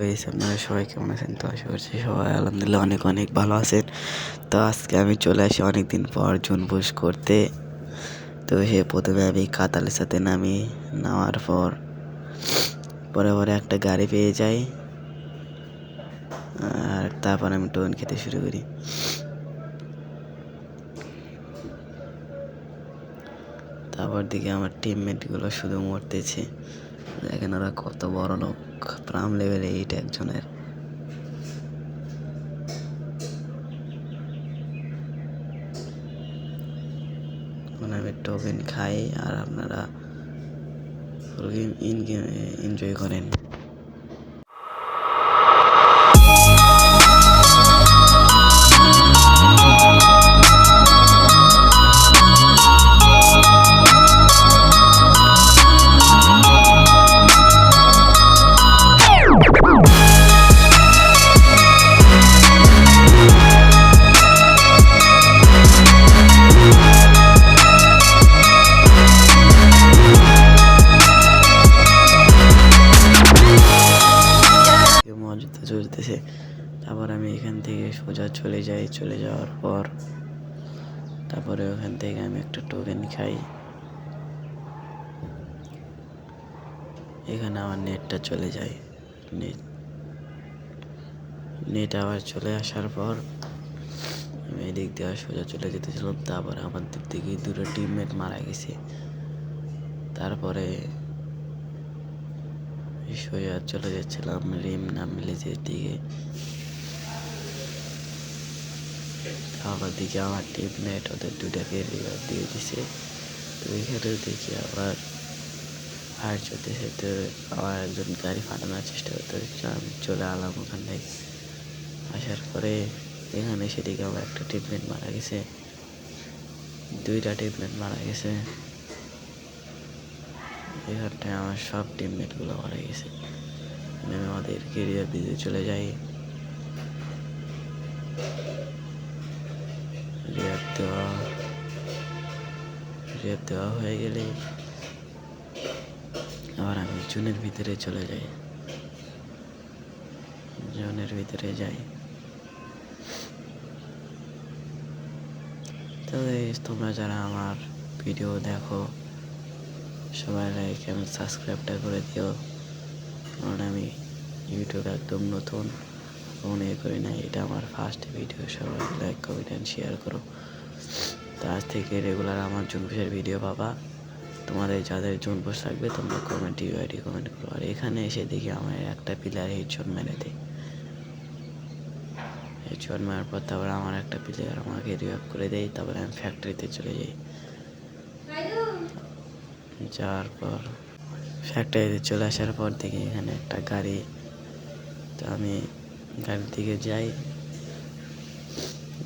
Guys আপনারা সবাই কেমন আছেন? তো আশা করছি সবাই আলহামদুলিল্লাহ অনেক অনেক ভালো আছেন। তো আজকে আমি চলে আসি অনেকদিন পর জুনপুশ করতে। তো প্রথমে আমি কাতালের সাথে নামার পর পরে একটা গাড়ি পেয়ে যাই, আর তারপর আমি টোন খেতে শুরু করি। তারপর দিকে আমার টিমমেটগুলো শুধু মরতেছে। দেখেন ওরা কত বড় লোক, প্রাম লেভেলে 8 একজনের। আমি টোকেন খাই আর আপনারা ফুল গেম ইন গেম এনজয় করেন। মজাতে চলতেছে। তারপর আমি এখান থেকে সোজা চলে যাই। চলে যাওয়ার পর তারপরে ওখান থেকে আমি একটা টোকেন খাই। এখানে আমার নেটটা চলে যায়। নেট আবার চলে আসার পর আমি এদিক দিয়ে সোজা চলে যেতেছিলাম। তারপরে আমার দিক থেকে দুটো টিমমেট মারা গেছে। তারপরে সোজা চলে যাচ্ছিলাম রিম নাম ভিলেজের দিকে। আবার দিকে আমার টিমমেট ওদের দুটাকে রিভাইভ দিয়ে দিছে। তো এখানে দেখি আবার ফায়ার চলতেছে। তো আমার একজন গাড়ি ফাটানোর চেষ্টা করতে আমি চলে আলাম ওখান থেকে। আসার পরে এখানে সেদিকে আমার একটা টিমমেট মারা গেছে, দুইটা টিমমেট মারা গেছে। এখানটায় আমার সব টিমমেটগুলো মারা গেছে। আমি আমাদের কেরিয়ার দিতে চলে যাই। রিয়ার দেওয়া হয়ে গেলে আবার আমি জোনের ভিতরে চলে যাই। জোনের ভিতরে যাই। তো তোমরা যারা আমার ভিডিও দেখো সবাই লাইক এবং সাবস্ক্রাইবটা করে দিও, কারণ আমি ইউটিউবে একদম নতুন, মনে করি না এটা আমার ফার্স্ট ভিডিও। সবাই লাইক কমেন্ট অ্যান্ড শেয়ার করো। তো আজ থেকে রেগুলার আমার জুনপুশের ভিডিও পাবা। তোমাদের যাদের জুনপুশ থাকবে তোমরা কমেন্ট ইউআইডি কমেন্ট করো। আর এখানে এসে দেখি আমার একটা প্লেয়ার হেডশট মেরে দেয়। হেডশট মারার পর তারপর আমার একটা প্লেয়ার আমাকে রিভাইভ করে দেয়। তারপরে আমি ফ্যাক্টরিতে চলে যাই। যাওয়ার পর ফ্যাক্টরিতে চলে আসার পর দেখি এখানে একটা গাড়ি। তো আমি গাড়ির দিকে যাই।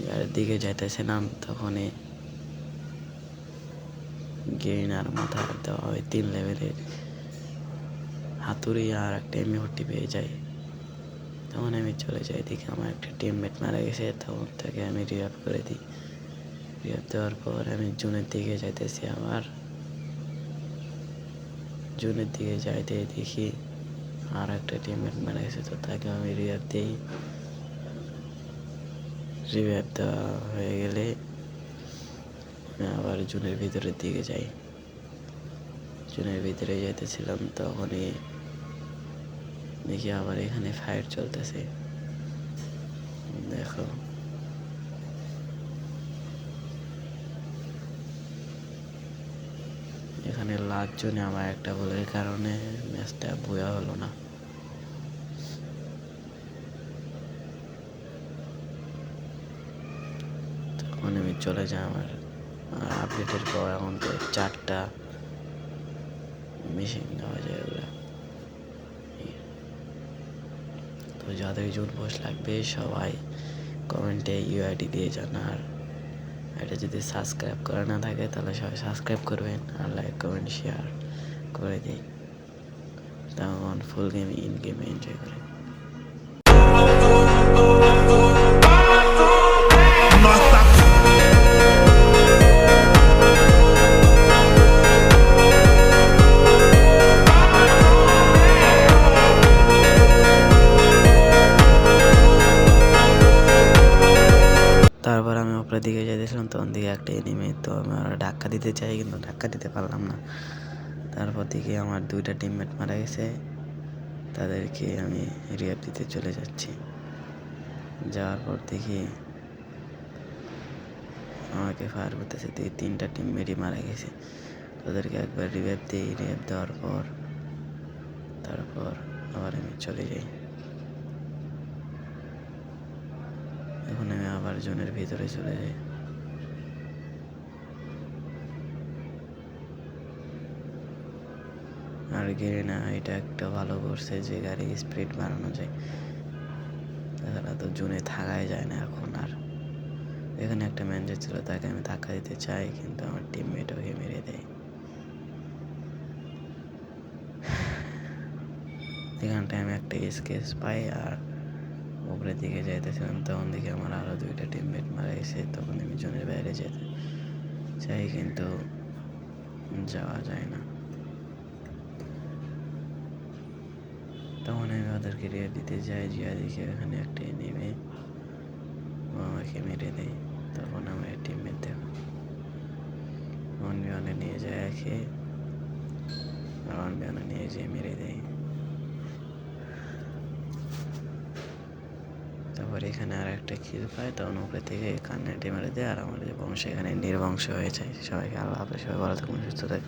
গাড়ির দিকে যাইতেছিলাম তখনই গেইনার মাথা দেওয়া হয় 3 লেভেলের হাতুড়ি আর একটা এমএ40 পেয়ে যাই। তখন আমি চলে যাই, দেখি আমার একটা টিমমেট মারা গেছে। তখন তাকে আমি রিভাইভ করে দিই। রিভাইভ দেওয়ার পর আমি জুনের দিকে যাইতেছি। আবার জুনের দিকে যাইতে দেখি আর একটা টিমমেট মারা গেছে। তো তাকে আমি রিভাইভ দিই। রিভাইভ দেওয়া হয়ে গেলে আমি আবার জুনের ভিতরের দিকে যাই। জুনের ভিতরে যাইতেছিলাম তখনই দেখি আবার এখানে ফায়ার চলতেছে। দেখো এখানে লাস্ট জোনে আমার একটা ভুলের কারণে ম্যাচটা বোয়া হলো না। তখন আমি চলে যাই। আমার আপডেটের পর এখন তো 4টা মেশিন দেওয়া যায় ওগুলা। তো যাদের জুনপুশ লাগবে সবাই কমেন্টে ইউআইডি দিয়ে জানার। এটা যদি সাবস্ক্রাইব করা না থাকে তাহলে সবাই সাবস্ক্রাইব করবেন আর লাইক কমেন্ট শেয়ার করে দিন। তখন ফুল গেম ইন গেম এনজয় করেন। উপরের দিকে যেতেছিলাম তখন দিকে একটা এনিমি, তো আমি ওরা ধাক্কা দিতে চাই কিন্তু ধাক্কা দিতে পারলাম না। তারপর দিকে আমার 2টা টিমমেট মারা গেছে, তাদেরকে আমি রিয়াব দিতে চলে যাচ্ছি। যাওয়ার পর দেখি আমাকে ফায়ার করতেছে, 3টা টিমমেটই মারা গেছে। তাদেরকে একবার রিভাইভ দিই, রিভাইভ দেওয়ার পর তারপর আবার আমি চলে যাই। এখন আমি আবার জোনের ভিতরে চলে যাই। আর গেরিনা এটা একটা ভালো করছে যে গাড়ি স্পিড বাড়ানো যায়, তাছাড়া তো জোনে থাকাই যায় না এখন আর। এখানে একটা ম্যানেজার ছিল, তাকে আমি ধাক্কা দিতে চাই কিন্তু আমার টিমমেট ওকে মেরে দেয়। এখানটায় আমি একটা স্কেচ পাই আর উপরের দিকে যাইতেছিলাম, তখন দেখি আমার আরও 2টা টিমমেট মারা গেছে। তখন আমি জোনের বাইরে যেতে চাই কিন্তু যাওয়া যায় না। তখন আমি ওদেরকে রিয়ার দিতে যাই, জিয়া দেখি ওখানে একটা নেমে আমাকে মেরে দেয়। তখন আমার টিমমেট দেখো 1v1 নিয়ে যায় একে, আর 1v1 নিয়ে যেয়ে মেরে দেয়। তারপর এখানে আর একটা কিল পায়, তখন উপরে থেকে কান্নাটি মেরে দেয় আর আমাদের বংশ এখানে নির্বংশ হয়ে যায়। সবাইকে আল্লাহ হাফেজ, সবাই ভালো থাকুন, সুস্থ থাকুন।